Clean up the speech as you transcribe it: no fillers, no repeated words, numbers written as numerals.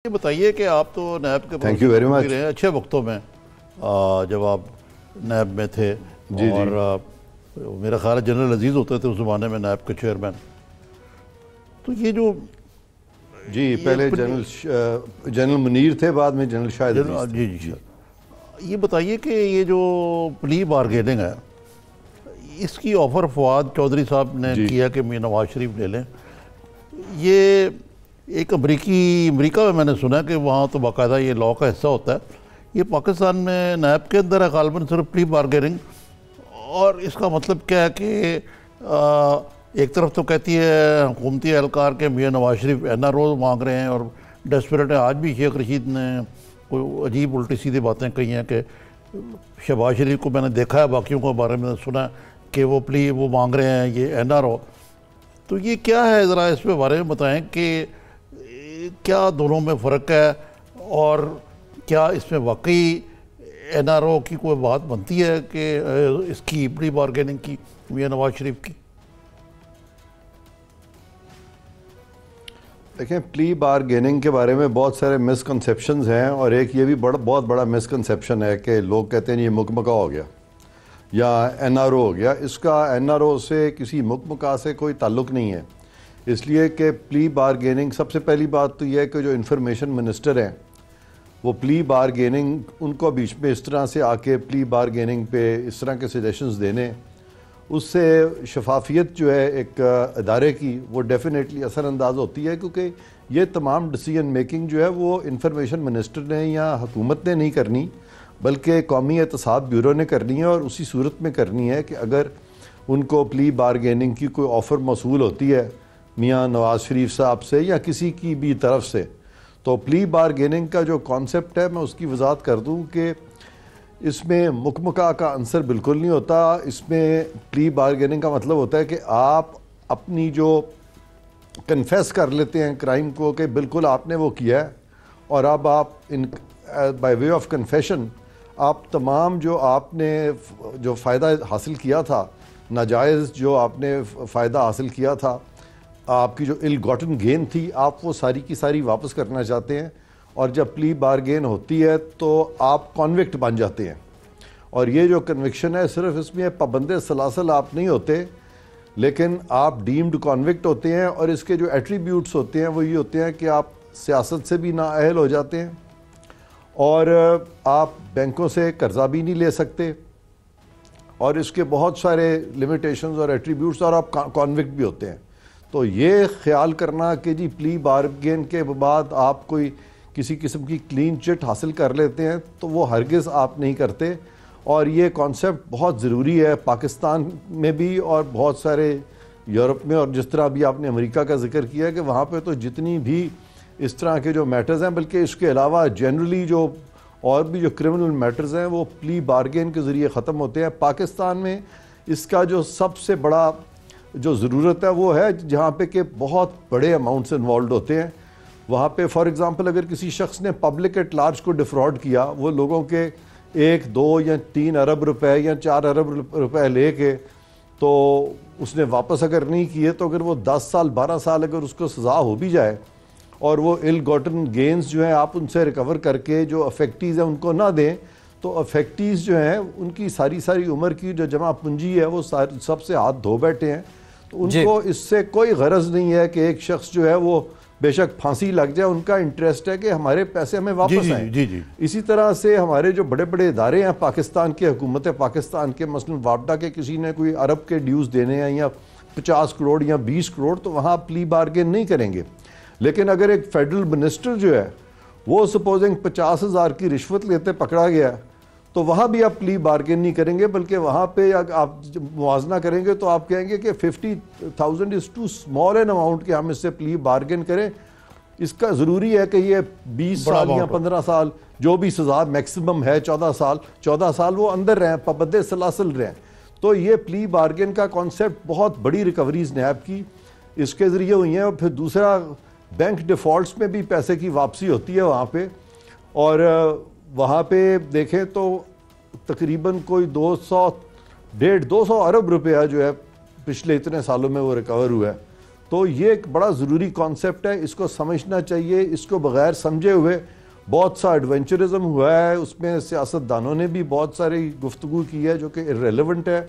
یہ بتائیے کہ آپ تو نیب کے تھینک یو ویری مچ رہے ہیں اچھے وقتوں میں جب آپ نیب میں تھے اور میرا خیال ہے جنرل عزیز ہوتے تھے اس زمانے میں نیب کے چیئرمین. تو یہ جو جی پہلے جنرل منیر تھے، بعد میں جنرل شاہد عزیز جی جی یہ بتائیے کہ یہ جو پلی بارگیننگ ہے اس کی آفر فواد چودھری صاحب نے کیا کہ میاں نواز شریف لے لیں. یہ ایک امریکہ میں نے سنا کہ وہاں تو باقاعدہ یہ لاء کا حصہ ہوتا ہے. یہ پاکستان میں نیب کے اندر ہے غالباً صرف پلی بارگیننگ. اور اس کا مطلب کیا ہے کہ ایک طرف تو کہتی ہے حکومتی اہلکار کے Mian Nawaz Sharif N R O مانگ رہے ہیں اور ڈیسپریٹ ہیں. آج بھی شیخ رشید نے کوئی عجیب الٹی سیدھی باتیں کہی ہیں کہ شہباز شریف کو میں نے دیکھا ہے، باقیوں کو بارے میں سنا کہ وہ مانگ رہے ہیں یہ این آر او. تو یہ کیا ہے، ذرا اس پہ بارے میں بتائیں کہ کیا دونوں میں فرق ہے اور کیا اس میں واقعی این آر او کی کوئی بات بنتی ہے کہ اس کی پلی بارگیننگ کی میاں نواز شریف کی؟ دیکھیں، پلی بارگیننگ کے بارے میں بہت سارے مسکنسیپشنز ہیں، اور ایک یہ بھی بہت بڑا مسکنسیپشن ہے کہ لوگ کہتے ہیں یہ مکمکہ ہو گیا یا این آر او ہو گیا. اس کا این آر او سے کسی مکمکہ سے کوئی تعلق نہیں ہے، اس لیے کہ پلی بارگیننگ، سب سے پہلی بات تو یہ ہے کہ جو انفارمیشن منسٹر ہیں وہ پلی بارگیننگ، ان کو بیچ میں اس طرح سے آ کے پلی بارگیننگ پہ اس طرح کے سجیشنز دینے، اس سے شفافیت جو ہے ایک ادارے کی وہ ڈیفینیٹلی اثر انداز ہوتی ہے، کیونکہ یہ تمام ڈیسیجن میکنگ جو ہے وہ انفارمیشن منسٹر نے یا حکومت نے نہیں کرنی، بلکہ قومی احتساب بیورو نے کرنی ہے. اور اسی صورت میں کرنی ہے کہ اگر ان کو پلی بارگیننگ کی کوئی آفر موصول ہوتی ہے میاں نواز شریف صاحب سے یا کسی کی بھی طرف سے، تو پلی بارگیننگ کا جو کانسیپٹ ہے میں اس کی وضاحت کر دوں کہ اس میں مکمکہ کا عنصر بالکل نہیں ہوتا. اس میں پلی بارگیننگ کا مطلب ہوتا ہے کہ آپ اپنی جو کنفیس کر لیتے ہیں کرائم کو کہ بالکل آپ نے وہ کیا ہے، اور اب آپ بائی وے آف کنفیشن آپ تمام جو آپ نے جو فائدہ حاصل کیا تھا، ناجائز جو آپ نے فائدہ حاصل کیا تھا، آپ کی جو ال گاٹن گین تھی، آپ وہ ساری کی ساری واپس کرنا چاہتے ہیں. اور جب پلی بارگین ہوتی ہے تو آپ کانوکٹ بن جاتے ہیں. اور یہ جو کنوکشن ہے صرف اس میں پابند سلاسل آپ نہیں ہوتے، لیکن آپ ڈیمڈ کانوکٹ ہوتے ہیں. اور اس کے جو ایٹریبیوٹس ہوتے ہیں وہ یہ ہوتے ہیں کہ آپ سیاست سے بھی نااہل ہو جاتے ہیں، اور آپ بینکوں سے قرضہ بھی نہیں لے سکتے، اور اس کے بہت سارے لمیٹیشنز اور ایٹریبیوٹس، اور آپ کانوکٹ بھی ہوتے ہیں. تو یہ خیال کرنا کہ جی پلی بارگین کے بعد آپ کوئی کسی قسم کی کلین چٹ حاصل کر لیتے ہیں، تو وہ ہرگز آپ نہیں کرتے. اور یہ کانسیپٹ بہت ضروری ہے پاکستان میں بھی اور بہت سارے یورپ میں، اور جس طرح بھی آپ نے امریکہ کا ذکر کیا ہے کہ وہاں پہ تو جتنی بھی اس طرح کے جو میٹرز ہیں، بلکہ اس کے علاوہ جنرلی جو اور بھی جو کرمنل میٹرز ہیں وہ پلی بارگین کے ذریعے ختم ہوتے ہیں. پاکستان میں اس کا جو سب سے بڑا جو ضرورت ہے وہ ہے جہاں پہ کہ بہت بڑے اماؤنٹس انوالوڈ ہوتے ہیں. وہاں پہ فار ایگزامپل اگر کسی شخص نے پبلک ایٹ لارج کو ڈیفراڈ کیا، وہ لوگوں کے 1 2 یا 3 ارب روپے یا 4 ارب روپے لے کے، تو اس نے واپس اگر نہیں کیے، تو اگر وہ 10 سال 12 سال اگر اس کو سزا ہو بھی جائے اور وہ ال گاٹن گینز جو ہیں آپ ان سے ریکور کر کے جو افیکٹیز ہیں ان کو نہ دیں، تو افیکٹیز جو ہیں ان کی ساری عمر کی جو جمع پونجی ہے وہ سب سے ہاتھ دھو بیٹھے ہیں. تو ان کو اس سے کوئی غرض نہیں ہے کہ ایک شخص جو ہے وہ بے شک پھانسی لگ جائے، ان کا انٹرسٹ ہے کہ ہمارے پیسے ہمیں واپس آئیں. اسی طرح سے ہمارے جو بڑے بڑے ادارے ہیں پاکستان کے، حکومت پاکستان کے، مثلا واپڈا کے کسی نے کوئی ارب کے ڈیوز دینے ہیں یا 50 کروڑ یا 20 کروڑ، تو وہاں پلی بارگین نہیں کریں گے. لیکن اگر ایک فیڈرل منسٹر جو ہے وہ سپوزنگ 50,000 کی رشوت لیتے پکڑا گیا، تو وہاں بھی آپ پلی بارگین نہیں کریں گے، بلکہ وہاں پہ آپ موازنہ کریں گے تو آپ کہیں گے کہ 50,000 از ٹو اسمال این اماؤنٹ کہ ہم اس سے پلی بارگین کریں. اس کا ضروری ہے کہ یہ 20 سال یا 15 سال جو بھی سزا میکسیمم ہے 14 سال وہ اندر رہیں، پابند سلاسل رہیں. تو یہ پلی بارگین کا کانسیپٹ بہت بڑی ریکوریز نیب کی اس کے ذریعے ہوئی ہیں. اور پھر دوسرا، بینک ڈیفالٹس میں بھی پیسے کی واپسی ہوتی ہے وہاں پہ. اور وہاں پہ دیکھیں تو تقریباً کوئی 200 ارب روپیہ جو ہے پچھلے اتنے سالوں میں وہ ریکور ہوا ہے. تو یہ ایک بڑا ضروری کانسیپٹ ہے, اس کو سمجھنا چاہیے. اس کو بغیر سمجھے ہوئے بہت سا ایڈونچرزم ہوا ہے, اس میں سیاست دانوں نے بھی بہت ساری گفتگو کی ہے جو کہ irrelevant ہے.